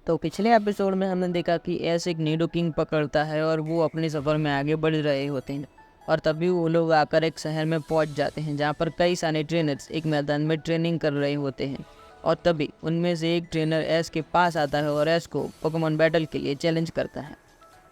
तो पिछले एपिसोड में हमने देखा कि ऐस एक निडोकिंग पकड़ता है और वो अपने सफ़र में आगे बढ़ रहे होते हैं। और तभी वो लोग आकर एक शहर में पहुंच जाते हैं जहां पर कई सारे ट्रेनर्स एक मैदान में ट्रेनिंग कर रहे होते हैं। और तभी उनमें से एक ट्रेनर ऐस के पास आता है और ऐस को पोकेमॉन बैटल के लिए चैलेंज करता है।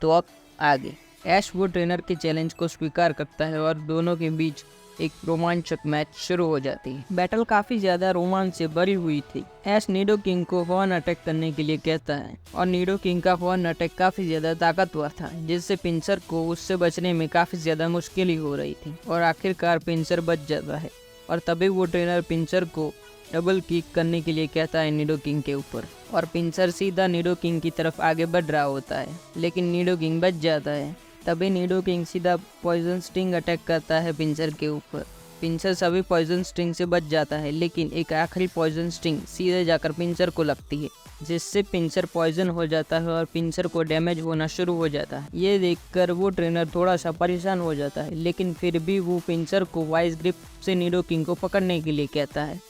तो अब आगे ऐश वो ट्रेनर के चैलेंज को स्वीकार करता है और दोनों के बीच एक रोमांचक मैच शुरू हो जाती है। बैटल काफ़ी ज़्यादा रोमांच से भरी हुई थी। ऐश निडोकिंग को हॉर्न अटैक करने के लिए कहता है और निडोकिंग का हॉर्न अटैक काफ़ी ज़्यादा ताकतवर था, जिससे पिंसर को उससे बचने में काफ़ी ज़्यादा मुश्किल ही हो रही थी। और आखिरकार पिंसर बच जाता है और तभी वो ट्रेनर पिंसर को डबल किक करने के लिए कहता है निडोकिंग के ऊपर, और पिंसर सीधा निडोकिंग की तरफ आगे बढ़ रहा होता है, लेकिन निडोकिंग बच जाता है। तभी निडोकिंग सीधा पॉइजन स्टिंग अटैक करता है पिंसर के ऊपर। पिंसर सभी पॉइजन स्टिंग से बच जाता है, लेकिन एक आखिरी पॉइजन स्टिंग सीधे जाकर पिंसर को लगती है, जिससे पिंसर पॉइजन हो जाता है और पिंसर को डैमेज होना शुरू हो जाता है। ये देखकर वो ट्रेनर थोड़ा सा परेशान हो जाता है, लेकिन फिर भी वो पिंसर को वाइस ग्रिप से निडोकिंग को पकड़ने के लिए कहता है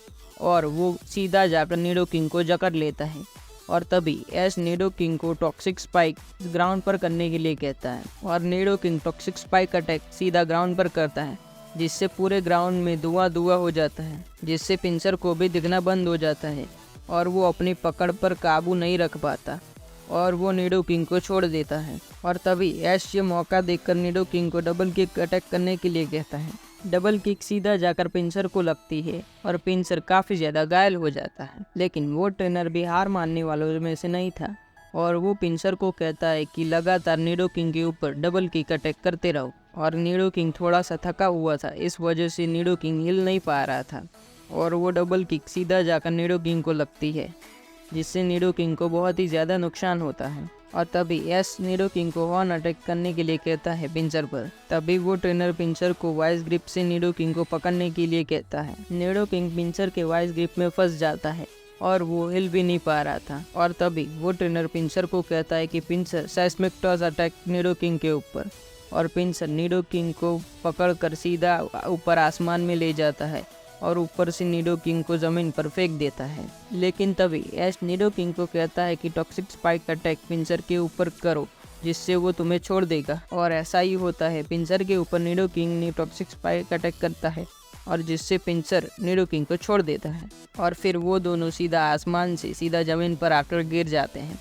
और वो सीधा जाकर निडोकिंग को जकड़ लेता है। और तभी ऐश निडोकिंग को टॉक्सिक स्पाइक ग्राउंड पर करने के लिए कहता है और निडोकिंग टॉक्सिक स्पाइक अटैक सीधा ग्राउंड पर करता है, जिससे पूरे ग्राउंड में धुआं हो जाता है, जिससे पिंसर को भी दिखना बंद हो जाता है और वो अपनी पकड़ पर काबू नहीं रख पाता और वो निडोकिंग को छोड़ देता है। और तभी ऐश ये मौका देखकर निडोकिंग को डबल किक अटैक करने के लिए कहता है। डबल किक सीधा जाकर पिंसर को लगती है और पिंसर काफ़ी ज़्यादा घायल हो जाता है, लेकिन वो ट्रेनर भी हार मानने वालों में से नहीं था और वो पिंसर को कहता है कि लगातार निडोकिंग के ऊपर डबल किक अटैक करते रहो। और निडोकिंग थोड़ा सा थका हुआ था, इस वजह से निडोकिंग हिल नहीं पा रहा था और वो डबल किक सीधा जाकर निडोकिंग को लगती है, जिससे निडोकिंग को बहुत ही ज़्यादा नुकसान होता है। और तभी ऐश निडोकिंग को हॉर्न अटैक करने के लिए कहता है पिंसर पर। तभी वो ट्रेनर पिंसर को वाइस ग्रिप से निडोकिंग को पकड़ने के लिए कहता है। निडोकिंग पिंसर के वाइस ग्रिप में फंस जाता है और वो हिल भी नहीं पा रहा था। और तभी वो ट्रेनर पिंसर को कहता है कि पिंसर सेस्मिक टॉस अटैक निडोकिंग के ऊपर, और पिंसर निडोकिंग को पकड़कर सीधा ऊपर आसमान में ले जाता है और ऊपर से निडोकिंग को ज़मीन पर फेंक देता है। लेकिन तभी ऐश निडोकिंग को कहता है कि टॉक्सिक स्पाइक अटैक पिंसर के ऊपर करो, जिससे वो तुम्हें छोड़ देगा। और ऐसा ही होता है, पिंसर के ऊपर निडोकिंग ने टॉक्सिक स्पाइक अटैक करता है और जिससे पिंसर निडोकिंग को छोड़ देता है। और फिर वो दोनों सीधा आसमान से सीधा ज़मीन पर आकर गिर जाते हैं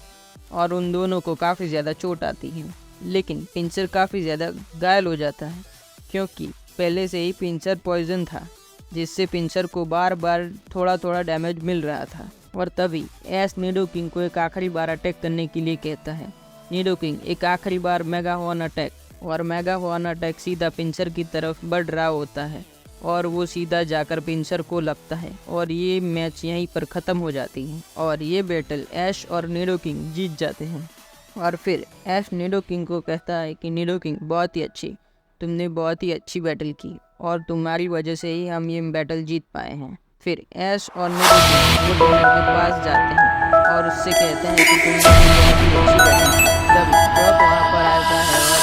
और उन दोनों को काफ़ी ज़्यादा चोट आती है। लेकिन पिंसर काफ़ी ज़्यादा घायल हो जाता है, क्योंकि पहले से ही पिंसर पॉइजन था, जिससे पिंसर को बार बार थोड़ा थोड़ा डैमेज मिल रहा था। और तभी ऐश निडोकिंग को एक आखिरी बार अटैक करने के लिए कहता है। निडोकिंग एक आखिरी बार मेगा हॉर्न अटैक, और मेगा हॉर्न अटैक सीधा पिंसर की तरफ बढ़ रहा होता है और वो सीधा जाकर पिंसर को लगता है और ये मैच यहीं पर ख़त्म हो जाती है और ये बैटल ऐश और निडोकिंग जीत जाते हैं। और फिर ऐश निडोकिंग को कहता है कि निडोकिंग तुमने बहुत ही अच्छी बैटल की और तुम्हारी वजह से ही हम ये बैटल जीत पाए हैं। फिर ऐश और निडोकिंग वो ट्रेनर के पास जाते हैं और उससे कहते हैं कि तुमने बहुत ही अच्छी बैटल की। तब वहाँ पर आता है